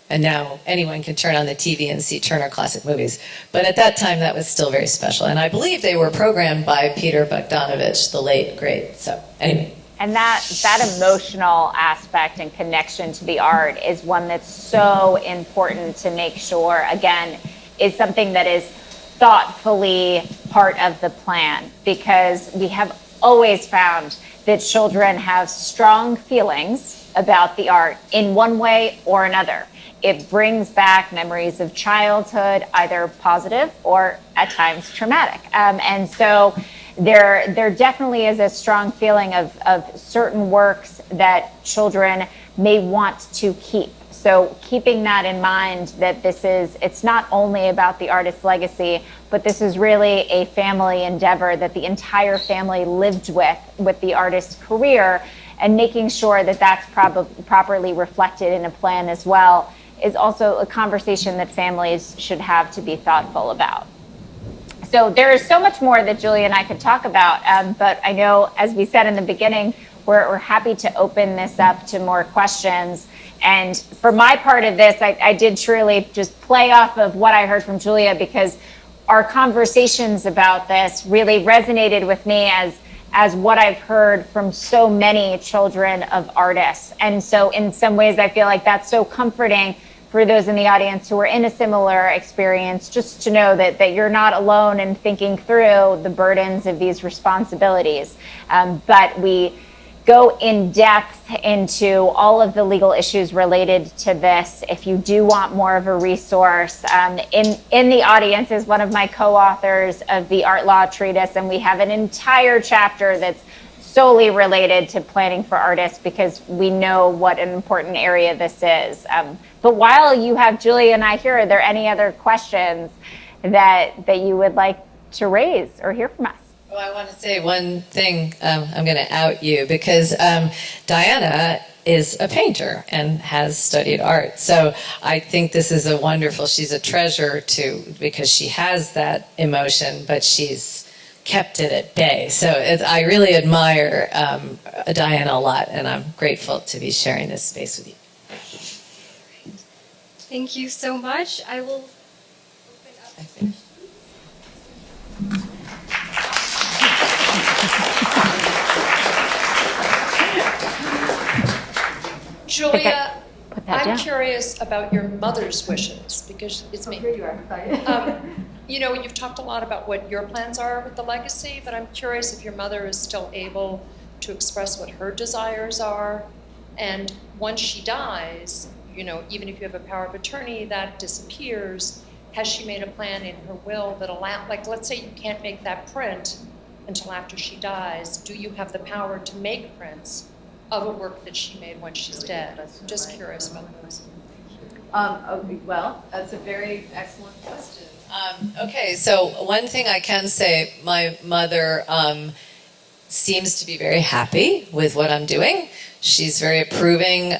And now anyone can turn on the TV and see Turner Classic Movies. But at that time, that was still very special. And I believe they were programmed by Peter Bogdanovich, the late, great. So anyway. And that emotional aspect and connection to the art is one that's so important to make sure, again, is something that is thoughtfully part of the plan. Because we have always found that children have strong feelings about the art in one way or another. It brings back memories of childhood, either positive or at times traumatic. And so there definitely is a strong feeling of certain works that children may want to keep. So keeping that in mind, that it's not only about the artist's legacy, but this is really a family endeavor that the entire family lived with the artist's career, and making sure that that's properly reflected in a plan as well is also a conversation that families should have to be thoughtful about. So there is so much more that Julia and I could talk about, but I know, as we said in the beginning, we're happy to open this up to more questions. And for my part of this, I did truly just play off of what I heard from Julia, because our conversations about this really resonated with me as what I've heard from so many children of artists. And so in some ways, I feel like that's so comforting for those in the audience who are in a similar experience, just to know that you're not alone in thinking through the burdens of these responsibilities. But we go in depth into all of the legal issues related to this. If you do want more of a resource, in the audience is one of my co-authors of the Art Law Treatise, and we have an entire chapter that's solely related to planning for artists, because we know what an important area this is. But while you have Julia and I here, are there any other questions that you would like to raise or hear from us? Well, I want to say one thing. I'm going to out you, because Diana is a painter and has studied art. So I think this is she's a treasure too, because she has that emotion, but she's kept it at bay. So I really admire Diana a lot, and I'm grateful to be sharing this space with you. Thank you so much. I will open up. Julia, Put that I'm down. curious about your mother's wishes, because it's me. Here you are. Sorry. You've talked a lot about what your plans are with the legacy, but I'm curious if your mother is still able to express what her desires are. And once she dies, even if you have a power of attorney, that disappears. Has she made a plan in her will that let's say you can't make that print until after she dies, do you have the power to make prints of a work that she made when she's dead? I'm just curious about this. Well, that's a very excellent question. Okay, so one thing I can say, my mother seems to be very happy with what I'm doing. She's very approving.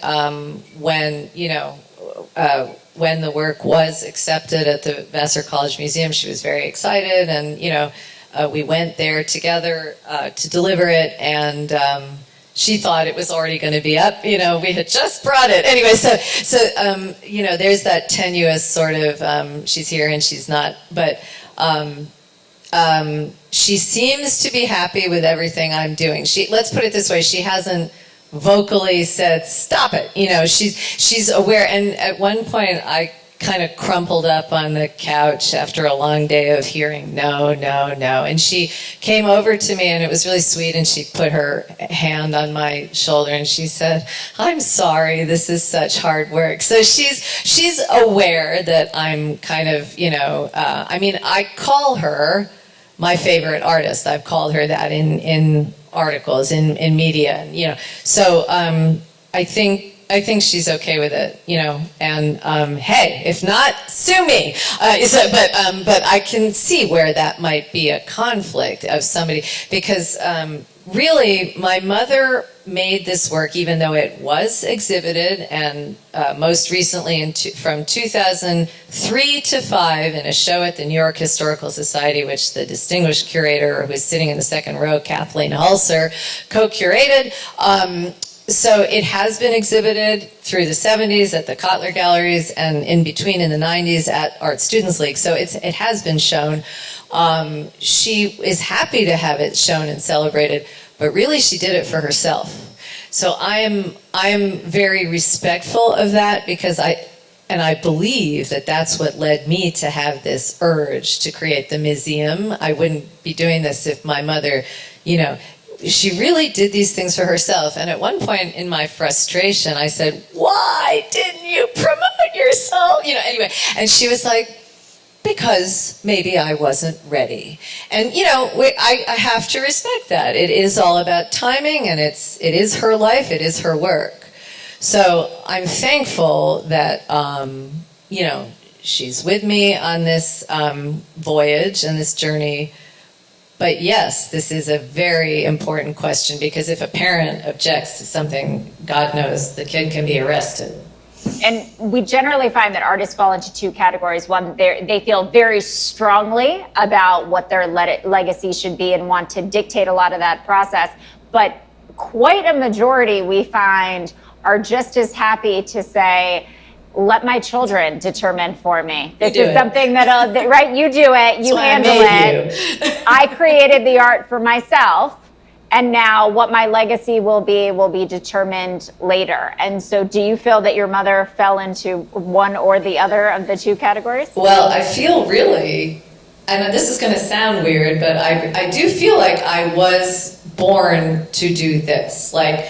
When the work was accepted at the Vassar College Museum, she was very excited, and we went there together to deliver it, and she thought it was already going to be up. We had just brought it. Anyway, so there's that tenuous sort of, she's here and she's not. But she seems to be happy with everything I'm doing. Let's put it this way, she hasn't vocally said, stop it. She's aware. And at one point, I kind of crumpled up on the couch after a long day of hearing no, no, no. And she came over to me, and it was really sweet, and she put her hand on my shoulder and she said, I'm sorry, this is such hard work. So she's aware that I'm kind of, I call her my favorite artist. I've called her that in articles, in media, and, you know. So I think she's okay with it, you know. And hey, if not, sue me. But I can see where that might be a conflict of somebody, because really, my mother made this work, even though it was exhibited, and most recently from 2003 to 5 in a show at the New York Historical Society, which the distinguished curator who's sitting in the second row, Kathleen Hulser, co-curated. So it has been exhibited through the 70s at the Kotler Galleries, and in between in the 90s at Art Students League. So it has been shown. She is happy to have it shown and celebrated, but really she did it for herself. So I'm very respectful of that, because I believe that that's what led me to have this urge to create the museum. I wouldn't be doing this if my mother, you know, she really did these things for herself. And at one point in my frustration, I said, why didn't you promote yourself? You know, anyway. And she was like, because maybe I wasn't ready. And, you know, I have to respect that. It is all about timing, and it is her life, it is her work. So I'm thankful that, you know, she's with me on this voyage and this journey. But yes, this is a very important question, because if a parent objects to something, God knows the kid can be arrested. And we generally find that artists fall into two categories. One, they feel very strongly about what their legacy should be and want to dictate a lot of that process. But quite a majority, we find, are just as happy to say, let my children determine for me. This is something that, right, you do it, you handle it. I created the art for myself, and now what my legacy will be determined later. And so do you feel that your mother fell into one or the other of the two categories? Well, I feel really, and this is going to sound weird, but I do feel like I was born to do this. Like,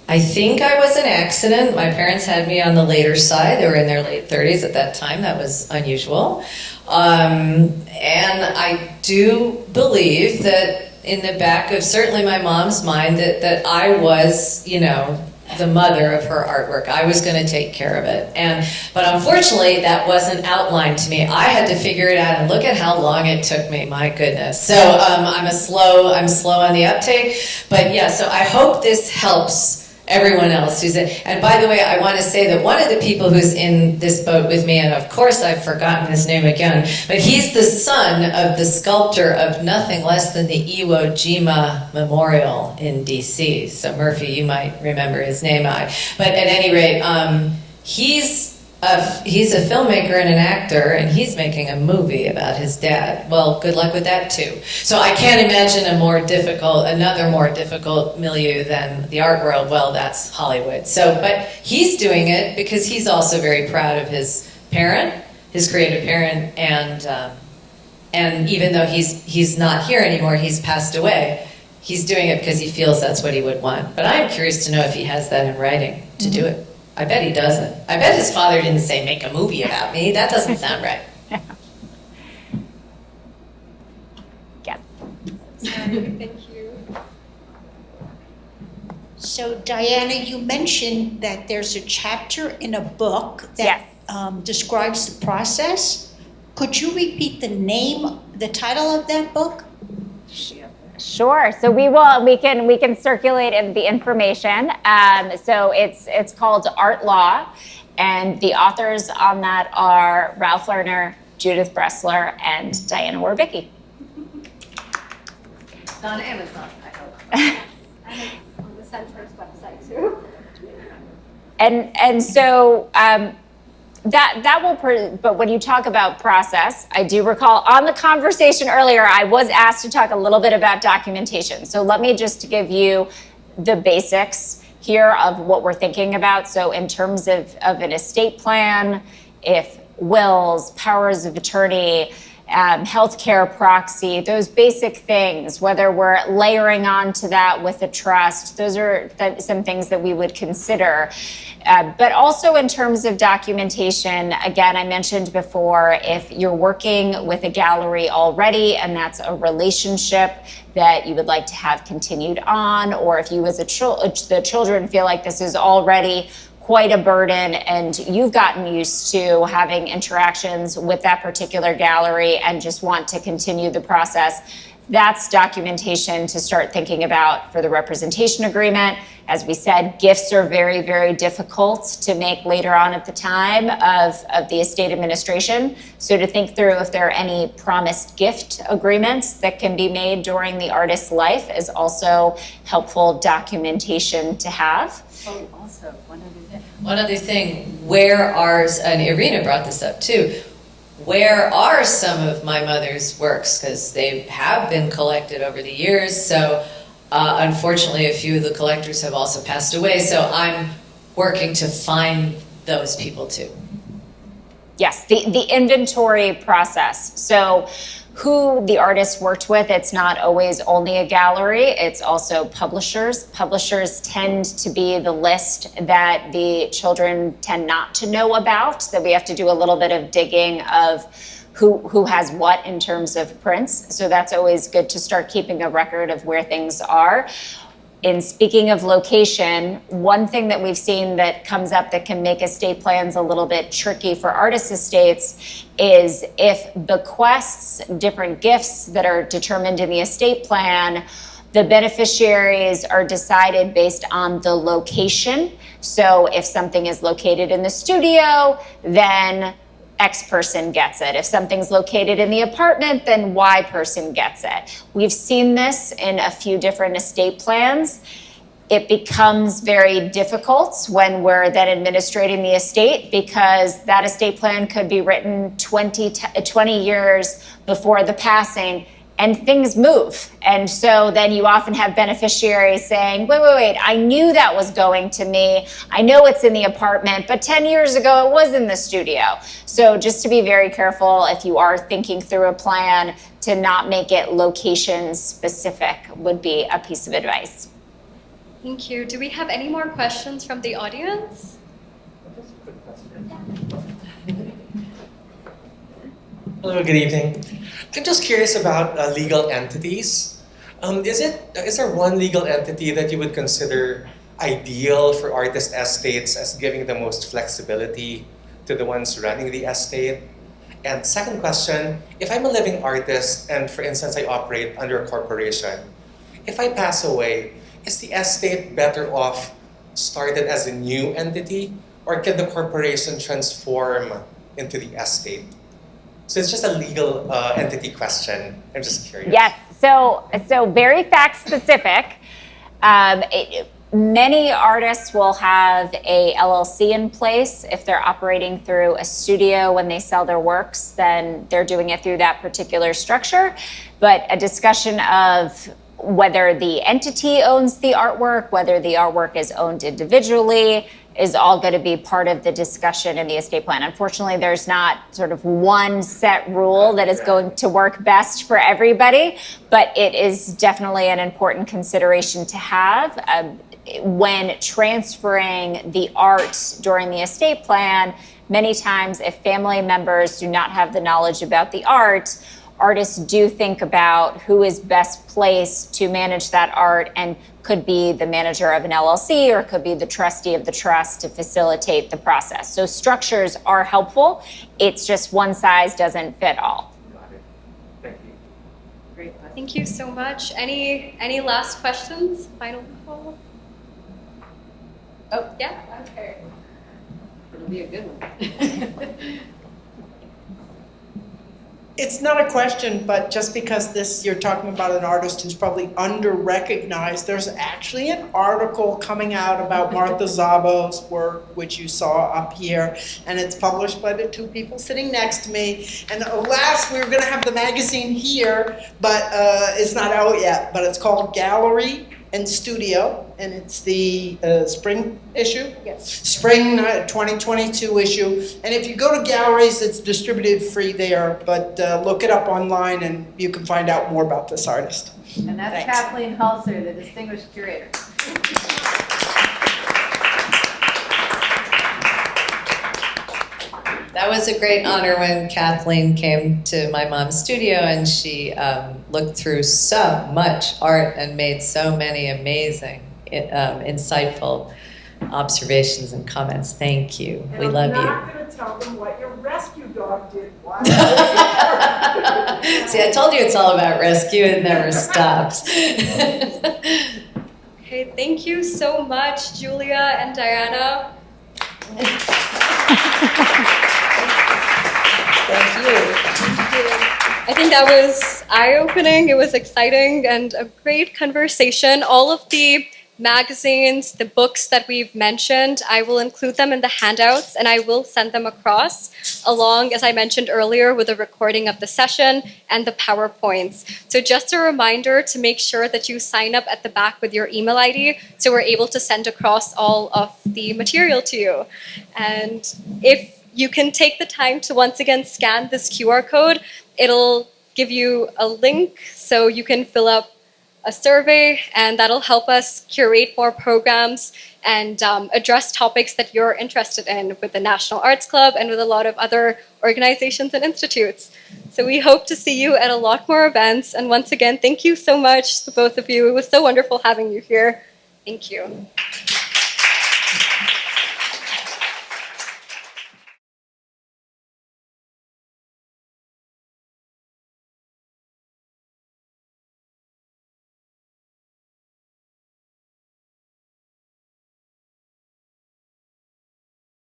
I think I was an accident. My parents had me on the later side. They were in their late 30s at that time. That was unusual. And I do believe that in the back of certainly my mom's mind that I was, you know, the mother of her artwork. I was going to take care of it. But unfortunately, that wasn't outlined to me. I had to figure it out, and look at how long it took me. My goodness. So I'm slow on the uptake. But yeah, so I hope this helps everyone else who's in. And by the way, I want to say that one of the people who's in this boat with me, and of course I've forgotten his name again, but he's the son of the sculptor of nothing less than the Iwo Jima Memorial in DC. So Murphy, you might remember his name. But at any rate, he's a filmmaker and an actor, and he's making a movie about his dad. Well, good luck with that too. So I can't imagine another more difficult milieu than the art world. Well, that's Hollywood. So, but he's doing it because he's also very proud of his parent, his creative parent, and even though he's not here anymore, he's passed away. He's doing it because he feels that's what he would want. But I'm curious to know if he has that in writing to do it. I bet he doesn't. I bet his father didn't say, make a movie about me. That doesn't sound right. Yes. Thank you. So Diana, you mentioned that there's a chapter in a book that describes the process. Could you repeat the title of that book? Sure. So we can circulate the information. So it's called Art Law, and the authors on that are Ralph Lerner, Judith Bressler, and Diana Wierbicki. It's on Amazon, I hope. And it's on the center's website too. And so that will, but when you talk about process, I do recall on the conversation earlier, I was asked to talk a little bit about documentation. So let me just give you the basics here of what we're thinking about. So in terms of an estate plan, if wills, powers of attorney, healthcare proxy, those basic things, whether we're layering onto that with a trust, those are some things that we would consider. But also in terms of documentation, again, I mentioned before, if you're working with a gallery already and that's a relationship that you would like to have continued on, or if you as the children feel like this is already quite a burden and you've gotten used to having interactions with that particular gallery and just want to continue the process, that's documentation to start thinking about for the representation agreement. As we said, gifts are very, very difficult to make later on at the time of the estate administration. So to think through if there are any promised gift agreements that can be made during the artist's life is also helpful documentation to have. Oh, also, one other thing, where are, and Irina brought this up too, where are some of my mother's works? Because they have been collected over the years. So unfortunately, a few of the collectors have also passed away. So I'm working to find those people too. Yes, the inventory process. So who the artist worked with, it's not always only a gallery, it's also publishers. Publishers tend to be the list that the children tend not to know about, that we have to do a little bit of digging of who has what in terms of prints. So that's always good to start keeping a record of where things are. In speaking of location, one thing that we've seen that comes up that can make estate plans a little bit tricky for artist estates is if bequests, different gifts that are determined in the estate plan, the beneficiaries are decided based on the location. So if something is located in the studio, then X person gets it. If something's located in the apartment, then Y person gets it. We've seen this in a few different estate plans. It becomes very difficult when we're then administrating the estate because that estate plan could be written 20 years before the passing and things move. And so then you often have beneficiaries saying, wait, I knew that was going to me. I know it's in the apartment, but 10 years ago it was in the studio. So just to be very careful if you are thinking through a plan to not make it location specific would be a piece of advice. Thank you. Do we have any more questions from the audience? Hello, good evening. I'm just curious about legal entities. Is there one legal entity that you would consider ideal for artist estates as giving the most flexibility to the ones running the estate? And second question, if I'm a living artist and for instance I operate under a corporation, if I pass away, is the estate better off started as a new entity or can the corporation transform into the estate? So it's just a legal entity question. I'm just curious. Yes, so very fact specific. Many artists will have a LLC in place. If they're operating through a studio when they sell their works, then they're doing it through that particular structure. But a discussion of whether the entity owns the artwork, whether the artwork is owned individually, is all going to be part of the discussion in the estate plan. Unfortunately, there's not sort of one set rule that is going to work best for everybody, but it is definitely an important consideration to have. When transferring the art during the estate plan, many times if family members do not have the knowledge about the art, artists do think about who is best placed to manage that art and could be the manager of an LLC or could be the trustee of the trust to facilitate the process. So structures are helpful. It's just one size doesn't fit all. Got it. Thank you. Great. Thank you so much. Any last questions? Final call? Oh, yeah. Okay. It'll be a good one. It's not a question, but just because you're talking about an artist who's probably under-recognized, there's actually an article coming out about Martha Szabo's work, which you saw up here, and it's published by the two people sitting next to me. And alas, we were going to have the magazine here, but it's not out yet, but it's called Gallery and Studio, and it's the spring issue? Yes. Spring 2022 issue. And if you go to galleries, it's distributed free there, but look it up online and you can find out more about this artist. And that's Thanks. Kathleen Hulser, the distinguished curator. That was a great honor when Kathleen came to my mom's studio and she looked through so much art and made so many amazing, insightful observations and comments. Thank you. We love you. I'm not going to tell them what your rescue dog did. See, I told you it's all about rescue. It never stops. Okay, thank you so much, Julia and Diana. Thank you. I think that was eye-opening, it was exciting, and a great conversation. All of the magazines, the books that we've mentioned, I will include them in the handouts and I will send them across, along, as I mentioned earlier, with a recording of the session and the PowerPoints. So just a reminder to make sure that you sign up at the back with your email ID so we're able to send across all of the material to you. And if you can take the time to once again scan this QR code. It'll give you a link so you can fill up a survey, and that'll help us curate more programs and address topics that you're interested in with the National Arts Club and with a lot of other organizations and institutes. So we hope to see you at a lot more events. And once again, thank you so much to both of you. It was so wonderful having you here. Thank you.